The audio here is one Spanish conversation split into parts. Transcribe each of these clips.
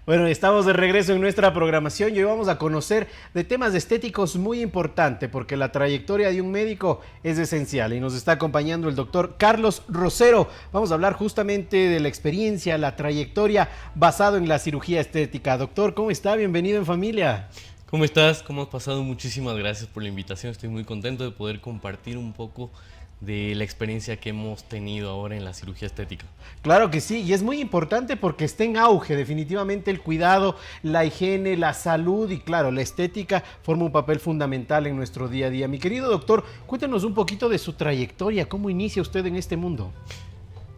Bueno, estamos de regreso en nuestra programación y hoy vamos a conocer de temas estéticos muy importantes porque la trayectoria de un médico es esencial y nos está acompañando el doctor Carlos Rosero. Vamos a hablar justamente de la experiencia, la trayectoria basado en la cirugía estética. Doctor, ¿cómo está? Bienvenido en familia. ¿Cómo estás? ¿Cómo has pasado? Muchísimas gracias por la invitación. Estoy muy contento de poder compartir un poco de la experiencia que hemos tenido ahora en la cirugía estética. Claro que sí, y es muy importante porque está en auge definitivamente el cuidado, la higiene, la salud y claro, la estética forma un papel fundamental en nuestro día a día. Mi querido doctor, cuéntenos un poquito de su trayectoria, ¿cómo inicia usted en este mundo?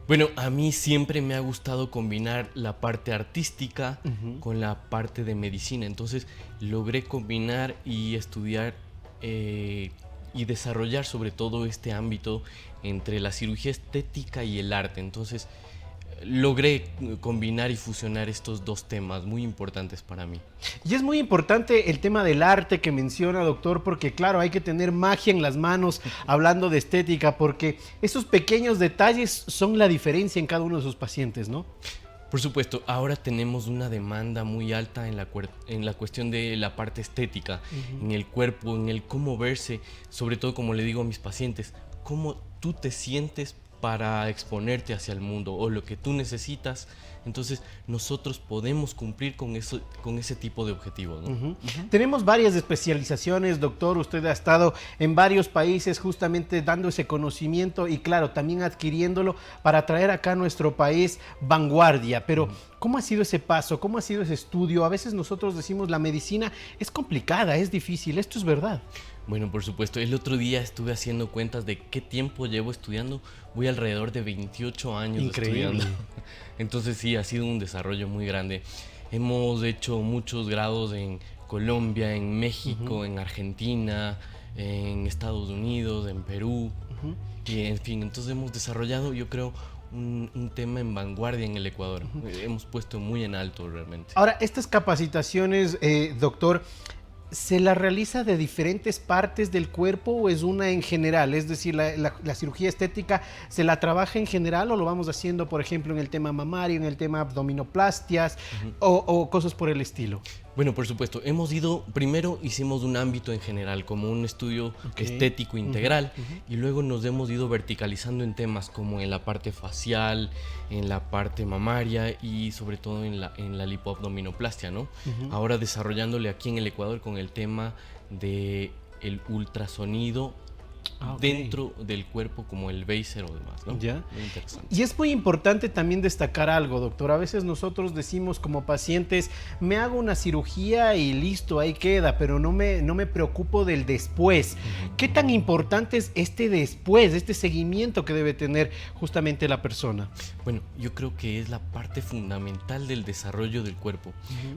Bueno, a mí siempre me ha gustado combinar la parte artística con la parte de medicina. Entonces logré combinar y estudiar y desarrollar sobre todo este ámbito entre la cirugía estética y el arte. Entonces logré combinar y fusionar estos dos temas muy importantes para mí. Y es muy importante el tema del arte que menciona, doctor, porque claro, hay que tener magia en las manos hablando de estética, porque esos pequeños detalles son la diferencia en cada uno de sus pacientes, ¿no? Por supuesto, ahora tenemos una demanda muy alta en la cuestión de la parte estética, en el cuerpo, en el cómo verse, sobre todo como le digo a mis pacientes, cómo tú te sientes para exponerte hacia el mundo o lo que tú necesitas. Entonces nosotros podemos cumplir con eso, con ese tipo de objetivos, ¿no? Tenemos varias especializaciones, doctor. Usted ha estado en varios países justamente dando ese conocimiento y claro, también adquiriéndolo para traer acá a nuestro país vanguardia. Pero, ¿cómo ha sido ese paso? ¿Cómo ha sido ese estudio? A veces nosotros decimos la medicina es complicada, es difícil. ¿Esto es verdad? Bueno, por supuesto. El otro día estuve haciendo cuentas de qué tiempo llevo estudiando. Voy alrededor de 28 años Increíble. estudiando. Entonces sí, ha sido un desarrollo muy grande. Hemos hecho muchos grados en Colombia, en México, en Argentina, en Estados Unidos, en Perú. Y en fin, entonces hemos desarrollado, yo creo, un tema en vanguardia en el Ecuador. Hemos puesto muy en alto realmente. Ahora, estas capacitaciones, doctor, ¿se la realiza de diferentes partes del cuerpo o es una en general? Es decir, la cirugía estética, ¿se la trabaja en general o lo vamos haciendo, por ejemplo, en el tema mamario, en el tema abdominoplastias o cosas por el estilo? Bueno, por supuesto, primero hicimos un ámbito en general, como un estudio estético integral, y luego nos hemos ido verticalizando en temas como en la parte facial, en la parte mamaria y sobre todo en la lipoabdominoplastia, ¿no? Ahora desarrollándole aquí en el Ecuador con el tema de el ultrasonido dentro del cuerpo como el Baser o demás, ¿no? Ya. Muy interesante. Y es muy importante también destacar algo, doctor. A veces nosotros decimos como pacientes, me hago una cirugía y listo, ahí queda, pero no me preocupo del después. ¿Qué tan importante es este después, este seguimiento que debe tener justamente la persona? Bueno, yo creo que es la parte fundamental del desarrollo del cuerpo,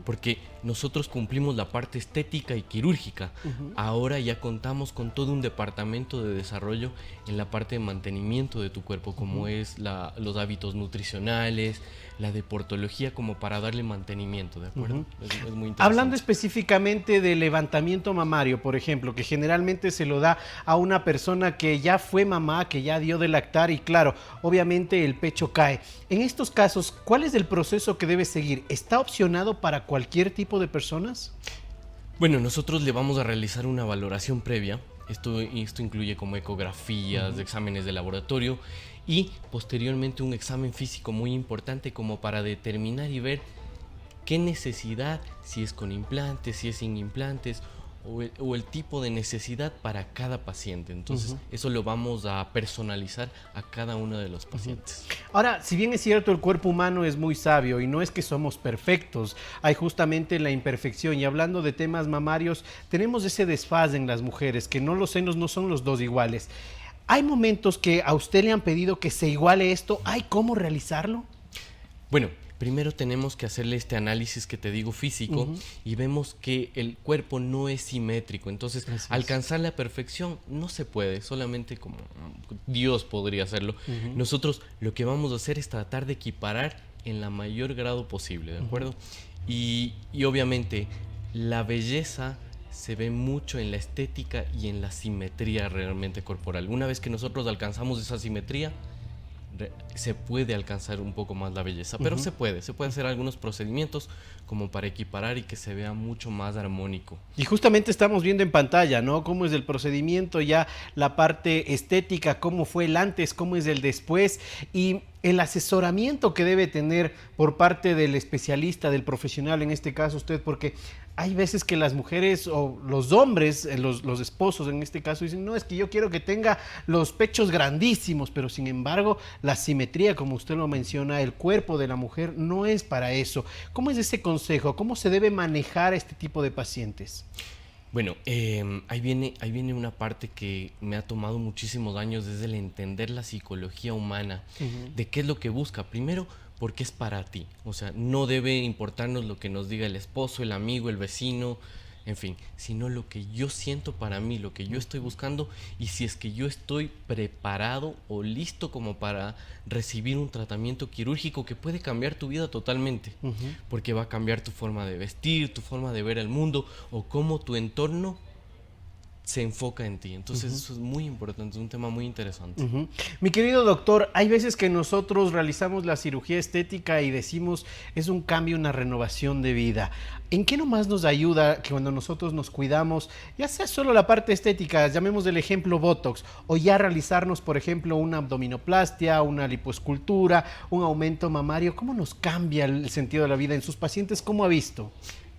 porque nosotros cumplimos la parte estética y quirúrgica. Ahora ya contamos con todo un departamento de desarrollo en la parte de mantenimiento de tu cuerpo, como es los hábitos nutricionales, la deportología, como para darle mantenimiento, ¿de acuerdo? Es muy interesante. Hablando específicamente de levantamiento mamario, por ejemplo, que generalmente se lo da a una persona que ya fue mamá, que ya dio de lactar y claro, obviamente el pecho cae. En estos casos, ¿cuál es el proceso que debe seguir? ¿Está opcionado para cualquier tipo de personas? Bueno, nosotros le vamos a realizar una valoración previa. Esto incluye como ecografías, exámenes de laboratorio y posteriormente un examen físico muy importante como para determinar y ver qué necesidad, si es con implantes, si es sin implantes o el tipo de necesidad para cada paciente. Entonces eso lo vamos a personalizar a cada uno de los pacientes. Ahora, si bien es cierto, el cuerpo humano es muy sabio y no es que somos perfectos, hay justamente la imperfección. Y hablando de temas mamarios, tenemos ese desfase en las mujeres, que no los senos no son los dos iguales. ¿Hay momentos que a usted le han pedido que se iguale esto? ¿Hay cómo realizarlo? Bueno, primero tenemos que hacerle este análisis que te digo físico y vemos que el cuerpo no es simétrico. Entonces, alcanzar la perfección no se puede, solamente como Dios podría hacerlo. Nosotros lo que vamos a hacer es tratar de equiparar en la mayor grado posible, ¿de acuerdo? Y obviamente la belleza se ve mucho en la estética y en la simetría realmente corporal. Una vez que nosotros alcanzamos esa simetría, se puede alcanzar un poco más la belleza, pero se puede hacer algunos procedimientos como para equiparar y que se vea mucho más armónico. Y justamente estamos viendo en pantalla, ¿no? Cómo es el procedimiento, ya la parte estética, cómo fue el antes, cómo es el después y el asesoramiento que debe tener por parte del especialista, del profesional, en este caso usted, porque hay veces que las mujeres o los hombres, los esposos en este caso, dicen, no, es que yo quiero que tenga los pechos grandísimos, pero sin embargo la simetría, como usted lo menciona, el cuerpo de la mujer no es para eso. ¿Cómo es ese consejo? ¿Cómo se debe manejar este tipo de pacientes? Bueno, ahí viene una parte que me ha tomado muchísimos años, desde el entender la psicología humana, de qué es lo que busca. Primero, porque es para ti. O sea, no debe importarnos lo que nos diga el esposo, el amigo, el vecino, en fin, sino lo que yo siento para mí, lo que yo estoy buscando y si es que yo estoy preparado o listo como para recibir un tratamiento quirúrgico que puede cambiar tu vida totalmente, porque va a cambiar tu forma de vestir, tu forma de ver el mundo o cómo tu entorno se enfoca en ti. Entonces eso es muy importante, es un tema muy interesante. Mi querido doctor, hay veces que nosotros realizamos la cirugía estética y decimos es un cambio, una renovación de vida. ¿En qué nomás nos ayuda que cuando nosotros nos cuidamos, ya sea solo la parte estética, llamemos el ejemplo Botox, o ya realizarnos, por ejemplo, una abdominoplastia, una lipoescultura, un aumento mamario? ¿Cómo nos cambia el sentido de la vida en sus pacientes? ¿Cómo ha visto?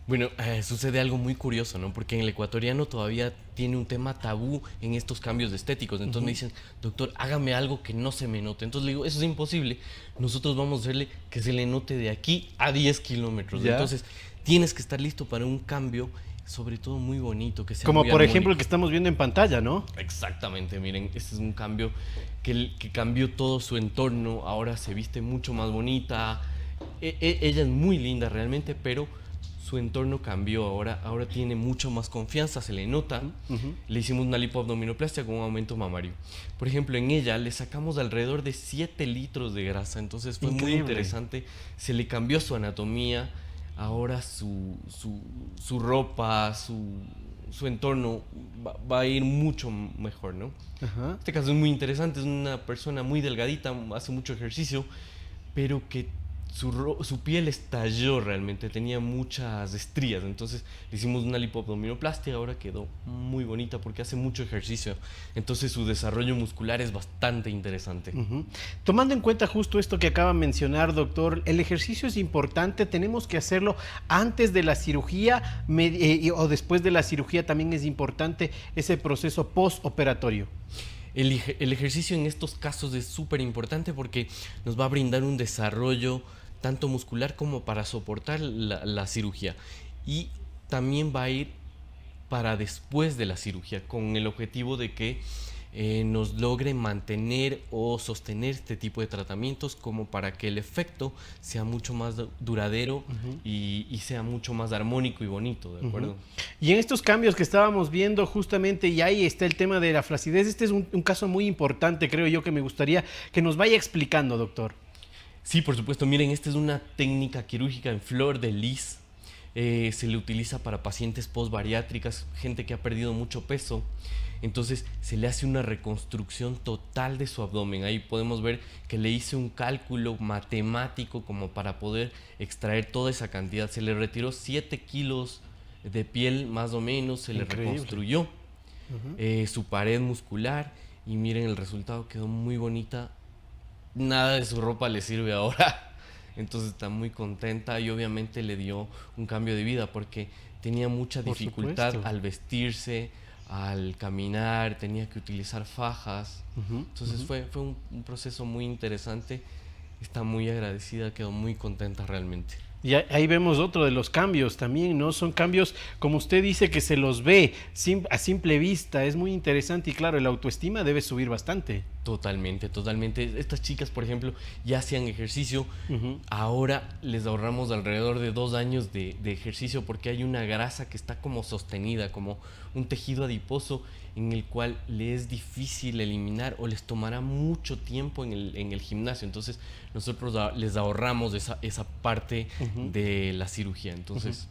Bueno, sucede algo muy curioso, ¿no? Porque en el ecuatoriano todavía tiene un tema tabú en estos cambios estéticos. Entonces me dicen, doctor, hágame algo que no se me note. Entonces le digo, eso es imposible. Nosotros vamos a hacerle que se le note de aquí a 10 kilómetros. ¿Ya? Entonces tienes que estar listo para un cambio, sobre todo muy bonito, que sea Como muy por armónico. ejemplo el que estamos viendo en pantalla, ¿no? Exactamente, miren, este es un cambio que cambió todo su entorno. Ahora se viste mucho más bonita. Ella es muy linda realmente, pero su entorno cambió. Ahora tiene mucho más confianza, se le nota. Le hicimos una lipoabdominoplastia con un aumento mamario. Por ejemplo, en ella le sacamos alrededor de 7 litros de grasa, entonces fue muy interesante. Se le cambió su anatomía. Ahora su ropa, su entorno va a ir mucho mejor, ¿no? Ajá. Este caso es muy interesante, es una persona muy delgadita, hace mucho ejercicio, pero que su piel estalló realmente, tenía muchas estrías. Entonces le hicimos una lipoabdominoplastia, ahora quedó muy bonita porque hace mucho ejercicio. Entonces su desarrollo muscular es bastante interesante. Tomando en cuenta justo esto que acaba de mencionar, doctor, el ejercicio es importante, tenemos que hacerlo antes de la cirugía o después de la cirugía. También es importante ese proceso postoperatorio. El ejercicio en estos casos es súper importante porque nos va a brindar un desarrollo tanto muscular como para soportar la cirugía. Y también va a ir para después de la cirugía, con el objetivo de que nos logre mantener o sostener este tipo de tratamientos, como para que el efecto sea mucho más duradero y sea mucho más armónico y bonito, ¿de acuerdo? Y en estos cambios que estábamos viendo justamente, y ahí está el tema de la flacidez. Este es un caso muy importante, creo yo, que me gustaría que nos vaya explicando, doctor. Sí, por supuesto. Miren, esta es una técnica quirúrgica en flor de lis. Se le utiliza para pacientes postbariátricas, gente que ha perdido mucho peso. Entonces se le hace una reconstrucción total de su abdomen. Ahí podemos ver que le hice un cálculo matemático como para poder extraer toda esa cantidad. Se le retiró 7 kilos de piel más o menos, se le reconstruyó su pared muscular y miren el resultado, quedó muy bonita. Nada de su ropa le sirve ahora. Entonces está muy contenta y obviamente le dio un cambio de vida porque tenía mucha dificultad al vestirse, al caminar, tenía que utilizar fajas. Entonces fue un proceso muy interesante. Está muy agradecida, quedó muy contenta realmente. Y ahí vemos otro de los cambios también, ¿no? Son cambios, como usted dice, que se los ve a simple vista. Es muy interesante y claro, la autoestima debe subir bastante. Totalmente, totalmente. Estas chicas, por ejemplo, ya hacían ejercicio. Ahora les ahorramos alrededor de 2 años de ejercicio porque hay una grasa que está como sostenida, como un tejido adiposo en el cual les es difícil eliminar o les tomará mucho tiempo en el gimnasio. Entonces nosotros les ahorramos esa parte de la cirugía. Entonces,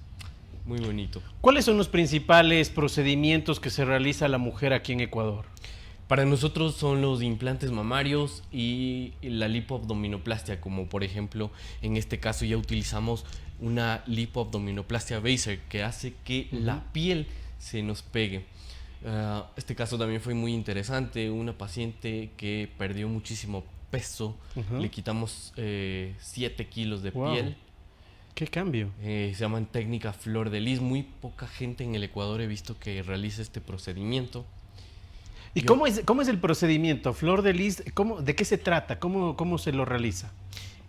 muy bonito. ¿Cuáles son los principales procedimientos que se realiza la mujer aquí en Ecuador? Para nosotros son los implantes mamarios y la lipoabdominoplastia, como por ejemplo, en este caso ya utilizamos una lipoabdominoplastia Baser que hace que la piel se nos pegue. Este caso también fue muy interesante, una paciente que perdió muchísimo peso, le quitamos 7 kilos de piel. ¿Qué cambio? Se llaman técnica flor de lis. Muy poca gente en el Ecuador he visto que realiza este procedimiento. ¿Y cómo es el procedimiento? Flor de lis, ¿de qué se trata? ¿Cómo se lo realiza?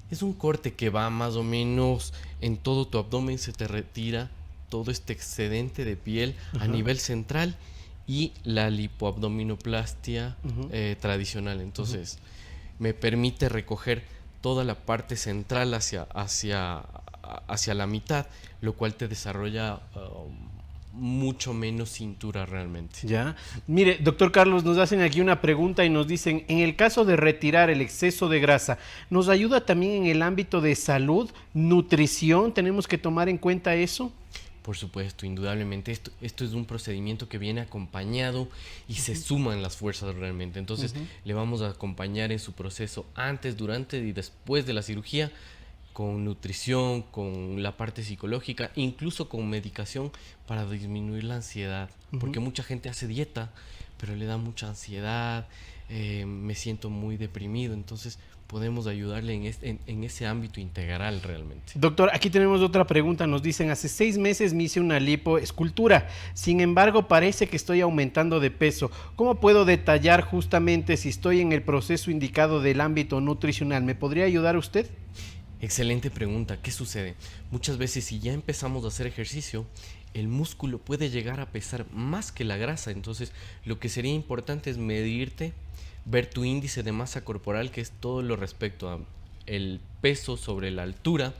Es un corte que va más o menos en todo tu abdomen, se te retira todo este excedente de piel a nivel central y la lipoabdominoplastia tradicional. Entonces, me permite recoger toda la parte central hacia la mitad, lo cual te desarrolla mucho menos cintura realmente. Ya. Mire, doctor Carlos, nos hacen aquí una pregunta y nos dicen, en el caso de retirar el exceso de grasa, ¿nos ayuda también en el ámbito de salud, nutrición? ¿Tenemos que tomar en cuenta eso? Por supuesto, indudablemente. Esto es un procedimiento que viene acompañado y se suman las fuerzas realmente. Entonces, le vamos a acompañar en su proceso antes, durante y después de la cirugía, con nutrición, con la parte psicológica, incluso con medicación para disminuir la ansiedad. Porque mucha gente hace dieta, pero le da mucha ansiedad, me siento muy deprimido. Entonces, podemos ayudarle en ese ámbito integral realmente. Doctor, aquí tenemos otra pregunta. Nos dicen, hace 6 meses me hice una lipoescultura. Sin embargo, parece que estoy aumentando de peso. ¿Cómo puedo detallar justamente si estoy en el proceso indicado del ámbito nutricional? ¿Me podría ayudar usted? Excelente pregunta. ¿Qué sucede? Muchas veces si ya empezamos a hacer ejercicio, el músculo puede llegar a pesar más que la grasa. Entonces, lo que sería importante es medirte, ver tu índice de masa corporal, que es todo lo respecto a el peso sobre la altura,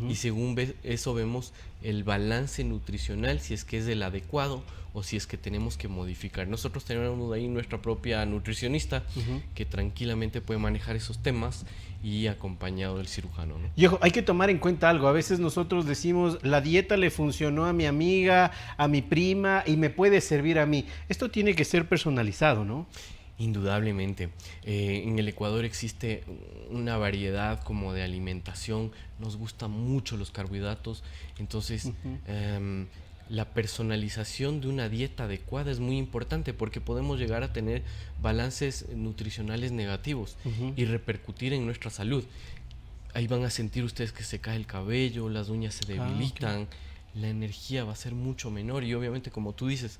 y según eso vemos el balance nutricional, si es que es el adecuado o si es que tenemos que modificar. Nosotros tenemos ahí nuestra propia nutricionista que tranquilamente puede manejar esos temas y acompañado del cirujano, ¿no? Y ojo, hay que tomar en cuenta algo. A veces nosotros decimos, la dieta le funcionó a mi amiga, a mi prima y me puede servir a mí. Esto tiene que ser personalizado, ¿no? Indudablemente. En el Ecuador existe una variedad como de alimentación, nos gustan mucho los carbohidratos, entonces la personalización de una dieta adecuada es muy importante porque podemos llegar a tener balances nutricionales negativos y repercutir en nuestra salud. Ahí van a sentir ustedes que se cae el cabello, las uñas se debilitan, la energía va a ser mucho menor y obviamente, como tú dices,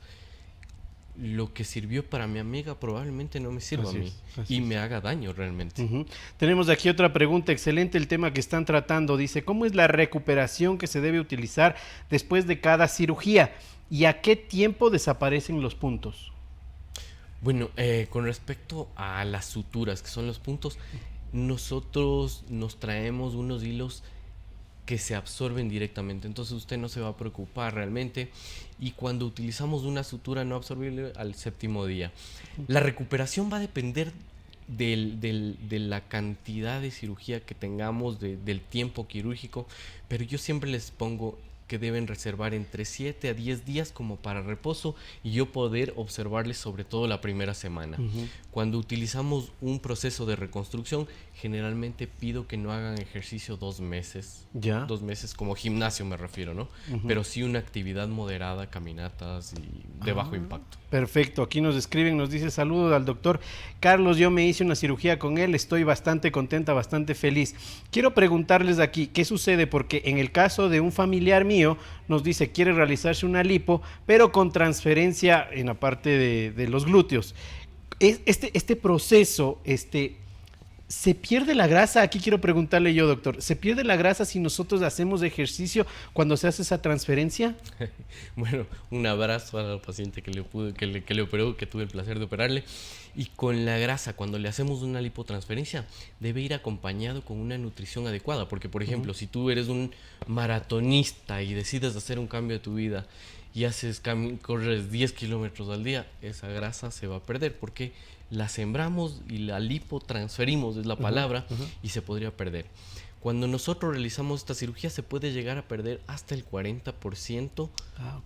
lo que sirvió para mi amiga probablemente no me sirva a mí y me haga daño realmente. Tenemos aquí otra pregunta, excelente el tema que están tratando. Dice, ¿cómo es la recuperación que se debe utilizar después de cada cirugía? ¿Y a qué tiempo desaparecen los puntos? Bueno, con respecto a las suturas, que son los puntos, nosotros nos traemos unos hilos que se absorben directamente, entonces usted no se va a preocupar realmente, y cuando utilizamos una sutura no absorbible al 7º día. La recuperación va a depender de la cantidad de cirugía que tengamos, del tiempo quirúrgico, pero yo siempre les pongo que deben reservar entre 7 a 10 días como para reposo y yo poder observarles sobre todo la primera semana. Cuando utilizamos un proceso de reconstrucción, generalmente pido que no hagan ejercicio 2 meses. 2 meses como gimnasio me refiero, ¿no? Pero sí una actividad moderada, caminatas y de bajo impacto. Perfecto, aquí nos escriben, nos dice saludos al doctor Carlos, yo me hice una cirugía con él, estoy bastante contenta, bastante feliz. Quiero preguntarles aquí, ¿qué sucede? Porque en el caso de un familiar mío, nos dice quiere realizarse una lipo, pero con transferencia en la parte de los glúteos. Este proceso, ¿se pierde la grasa? Aquí quiero preguntarle yo, doctor, ¿se pierde la grasa si nosotros hacemos ejercicio cuando se hace esa transferencia? Bueno, un abrazo a la paciente que le operó, que tuve el placer de operarle. Y con la grasa, cuando le hacemos una lipotransferencia, debe ir acompañado con una nutrición adecuada. Porque, por ejemplo, si tú eres un maratonista y decides hacer un cambio de tu vida y corres 10 kilómetros al día, esa grasa se va a perder porque la sembramos y la lipotransferimos, es la palabra, y se podría perder. Cuando nosotros realizamos esta cirugía se puede llegar a perder hasta el 40%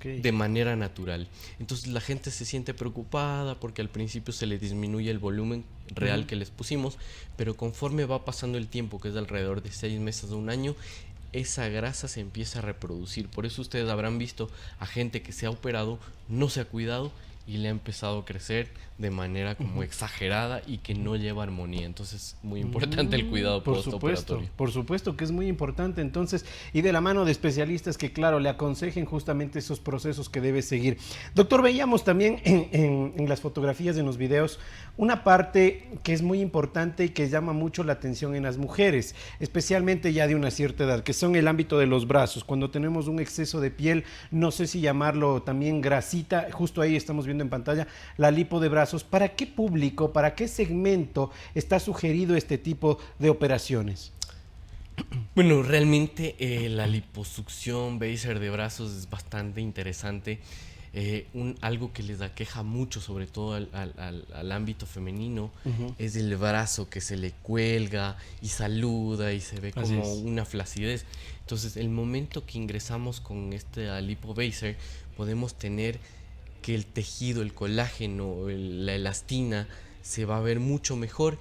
de manera natural. Entonces la gente se siente preocupada porque al principio se le disminuye el volumen real que les pusimos, pero conforme va pasando el tiempo, que es de alrededor de 6 meses a un año, esa grasa se empieza a reproducir. Por eso ustedes habrán visto a gente que se ha operado, no se ha cuidado y le ha empezado a crecer de manera como exagerada y que no lleva armonía. Entonces, muy importante el cuidado postoperatorio. Por supuesto que es muy importante. Entonces, y de la mano de especialistas que, claro, le aconsejen justamente esos procesos que debe seguir. Doctor, veíamos también en las fotografías, en los videos, una parte que es muy importante y que llama mucho la atención en las mujeres, especialmente ya de una cierta edad, que son el ámbito de los brazos. Cuando tenemos un exceso de piel, no sé si llamarlo también grasita, justo ahí estamos viendo en pantalla la lipo de brazos. ¿Para qué público, para qué segmento está sugerido este tipo de operaciones? Bueno, realmente la liposucción Baser de brazos es bastante interesante. Algo que les aqueja mucho, sobre todo al ámbito femenino, es el brazo que se le cuelga y saluda y se ve como una flacidez. Entonces, el momento que ingresamos con este lipo Baser, podemos tener que el tejido, el colágeno, la elastina se va a ver mucho mejor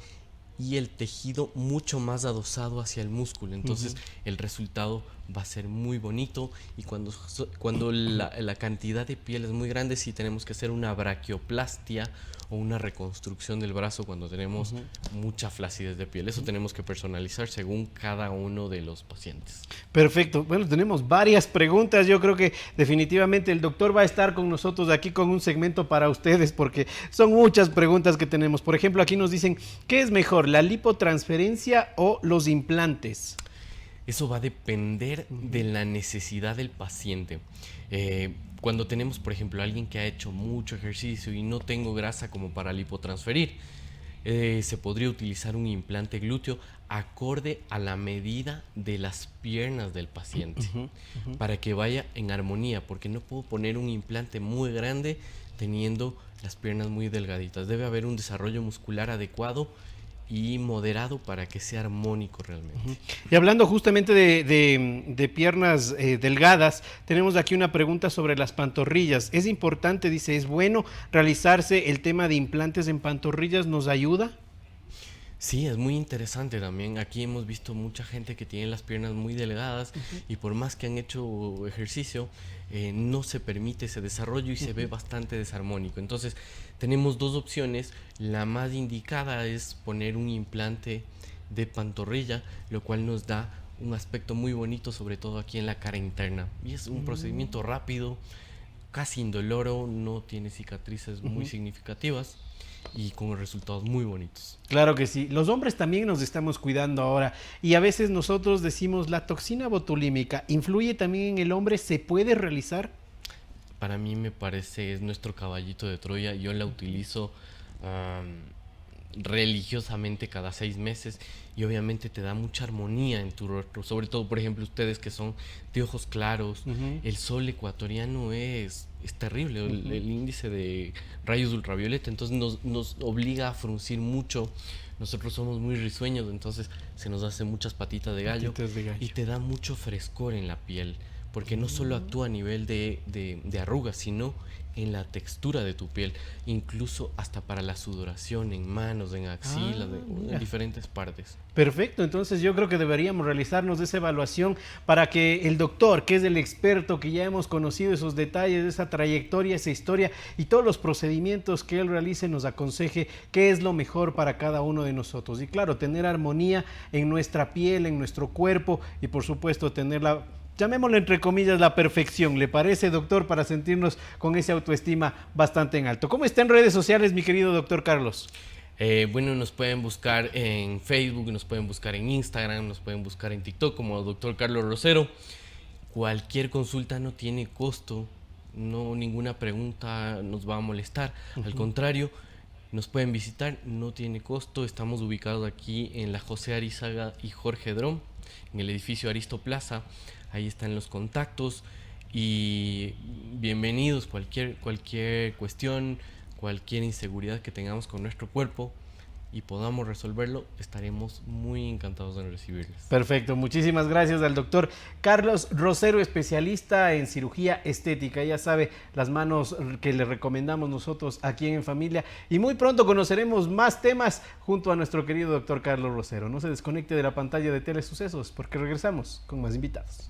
y el tejido mucho más adosado hacia el músculo. Entonces el resultado va a ser muy bonito, y cuando la cantidad de piel es muy grande, sí tenemos que hacer una braquioplastia o una reconstrucción del brazo cuando tenemos mucha flacidez de piel. Eso tenemos que personalizar según cada uno de los pacientes. Perfecto. Bueno, tenemos varias preguntas. Yo creo que definitivamente el doctor va a estar con nosotros aquí con un segmento para ustedes, porque son muchas preguntas que tenemos. Por ejemplo, aquí nos dicen, ¿qué es mejor, la lipotransferencia o los implantes? Eso va a depender de la necesidad del paciente. Cuando tenemos, por ejemplo, a alguien que ha hecho mucho ejercicio y no tengo grasa como para lipotransferir, se podría utilizar un implante glúteo acorde a la medida de las piernas del paciente, para que vaya en armonía, porque no puedo poner un implante muy grande teniendo las piernas muy delgaditas. Debe haber un desarrollo muscular adecuado y moderado para que sea armónico realmente. Y hablando justamente de piernas delgadas, tenemos aquí una pregunta sobre las pantorrillas. Es importante, dice, ¿es bueno realizarse el tema de implantes en pantorrillas? ¿Nos ayuda? Sí, es muy interesante también. Aquí hemos visto mucha gente que tiene las piernas muy delgadas y por más que han hecho ejercicio, no se permite ese desarrollo y se ve bastante desarmónico. Entonces, tenemos dos opciones. La más indicada es poner un implante de pantorrilla, lo cual nos da un aspecto muy bonito, sobre todo aquí en la cara interna. Y es un procedimiento rápido, casi indoloro, no tiene cicatrices muy significativas y con resultados muy bonitos. Claro que sí. Los hombres también nos estamos cuidando ahora, y a veces nosotros decimos, la toxina botulímica influye también en el hombre. ¿Se puede realizar? Para mí me parece es nuestro caballito de Troya. Yo la utilizo religiosamente cada 6 meses y obviamente te da mucha armonía en tu rostro, sobre todo, por ejemplo, ustedes que son de ojos claros. El sol ecuatoriano es terrible, el índice de rayos ultravioleta, entonces nos obliga a fruncir mucho. Nosotros somos muy risueños, entonces se nos hace muchas patitas de gallo, y te da mucho frescor en la piel, porque no solo actúa a nivel de arrugas, sino en la textura de tu piel, incluso hasta para la sudoración en manos, en axilas, en diferentes partes. Perfecto, entonces yo creo que deberíamos realizarnos esa evaluación para que el doctor, que es el experto, que ya hemos conocido esos detalles, esa trayectoria, esa historia y todos los procedimientos que él realice, nos aconseje qué es lo mejor para cada uno de nosotros. Y claro, tener armonía en nuestra piel, en nuestro cuerpo, y por supuesto tener la, llamémoslo entre comillas, la perfección. ¿Le parece, doctor? Para sentirnos con esa autoestima bastante en alto. ¿Cómo está en redes sociales, mi querido doctor Carlos? Bueno, nos pueden buscar en Facebook, nos pueden buscar en Instagram, nos pueden buscar en TikTok como Dr. Carlos Rosero. Cualquier consulta no tiene costo, no, ninguna pregunta nos va a molestar. Al contrario, nos pueden visitar, no tiene costo. Estamos ubicados aquí en la José Arizaga y Jorge Drom, en el edificio Aristo Plaza. Ahí están los contactos y bienvenidos. Cualquier cuestión, cualquier inseguridad que tengamos con nuestro cuerpo, y podamos resolverlo, estaremos muy encantados de recibirles. Perfecto, muchísimas gracias al doctor Carlos Rosero, especialista en cirugía estética. Ya sabe, las manos que le recomendamos nosotros aquí en Familia, y muy pronto conoceremos más temas junto a nuestro querido doctor Carlos Rosero. No se desconecte de la pantalla de Telesucesos porque regresamos con más invitados.